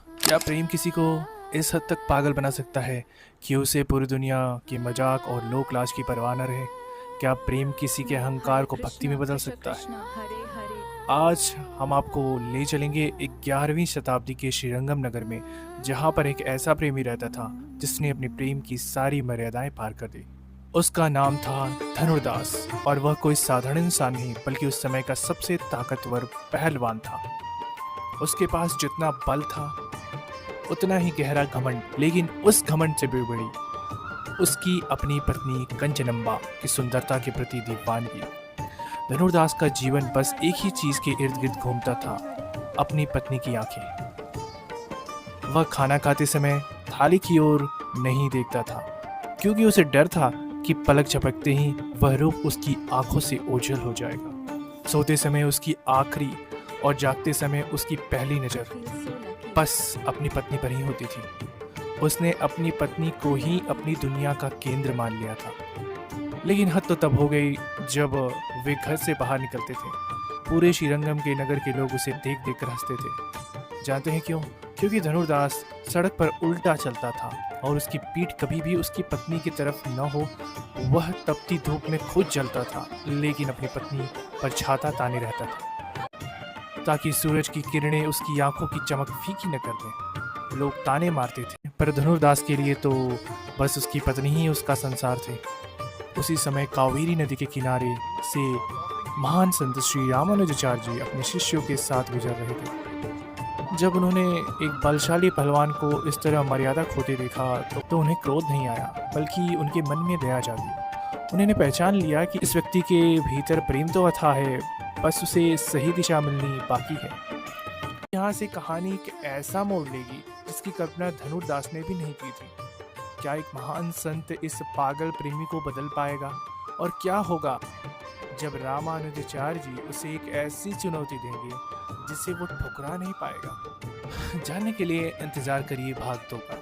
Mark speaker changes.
Speaker 1: क्या प्रेम किसी को इस हद तक पागल बना सकता है कि उसे पूरी दुनिया के मजाक और लोक लाज की परवाह न रहे? क्या प्रेम किसी के अहंकार
Speaker 2: हरे
Speaker 1: को भक्ति में
Speaker 2: कृष्णा
Speaker 1: बदल
Speaker 2: कृष्ण
Speaker 1: सकता है?
Speaker 2: कृष्णा हरे हरे।
Speaker 1: आज हम आपको ले चलेंगे 11वीं शताब्दी के श्रीरंगम नगर में, जहाँ पर एक ऐसा प्रेमी रहता था जिसने अपने प्रेम की सारी मर्यादाएं पार कर दी। उसका नाम था धनुर्दास, और वह कोई साधारण इंसान नहीं बल्कि उस समय का सबसे ताकतवर पहलवान था। उसके पास जितना बल था उतना ही गहरा घमंड, लेकिन उस घमंड से भी बड़ी उसकी अपनी पत्नी कंचनम्बा की सुंदरता के प्रति दीवानगी। धनुर्दास का जीवन बस एक ही चीज के इर्द गिर्द घूमता था, अपनी पत्नी की आंखें। वह खाना खाते समय थाली की ओर नहीं देखता था, क्योंकि उसे डर था कि पलक झपकते ही वह रूप उसकी आंखों से ओझल हो जाएगा। सोते समय उसकी आखिरी और जागते समय उसकी पहली
Speaker 2: I
Speaker 1: नजर
Speaker 2: feel so lucky.
Speaker 1: बस अपनी पत्नी पर ही होती थी। उसने अपनी पत्नी को ही अपनी दुनिया का केंद्र मान लिया था। लेकिन हद तो तब हो गई जब वे घर से बाहर निकलते थे। पूरे श्रीरंगम के नगर के लोग उसे देख देख कर हंसते थे। जानते हैं क्यों? क्योंकि धनुर्दास सड़क पर उल्टा चलता था और उसकी पीठ कभी भी उसकी पत्नी की तरफ न हो। वह तपती धूप में खुद जलता था, लेकिन अपनी पत्नी पर छाता ताने रहता था, ताकि सूरज की किरणें उसकी आंखों की चमक फीकी न कर दें। लोग ताने मारते थे, पर धनुर्दास के लिए तो बस उसकी पत्नी ही उसका संसार थे। उसी समय कावेरी नदी के किनारे से महान संत श्री रामानुजाचार्य जी अपने शिष्यों के साथ गुजर रहे थे। जब उन्होंने एक बलशाली पहलवान को इस तरह मर्यादा खोते देखा तो उन्हें क्रोध नहीं आया, बल्कि उनके मन में दया जागी। उन्होंने पहचान लिया कि इस व्यक्ति के भीतर प्रेम तो अथाह है, बस उसे सही दिशा मिलनी बाकी है। यहाँ से कहानी एक ऐसा मोड़ लेगी जिसकी कल्पना धनुर्दास ने भी नहीं की थी। क्या एक महान संत इस पागल प्रेमी को बदल पाएगा? और क्या होगा जब रामानुजाचार्य जी उसे एक ऐसी चुनौती देंगे जिसे वो ठुकरा नहीं पाएगा? जानने के लिए इंतजार करिए भाग 2 का।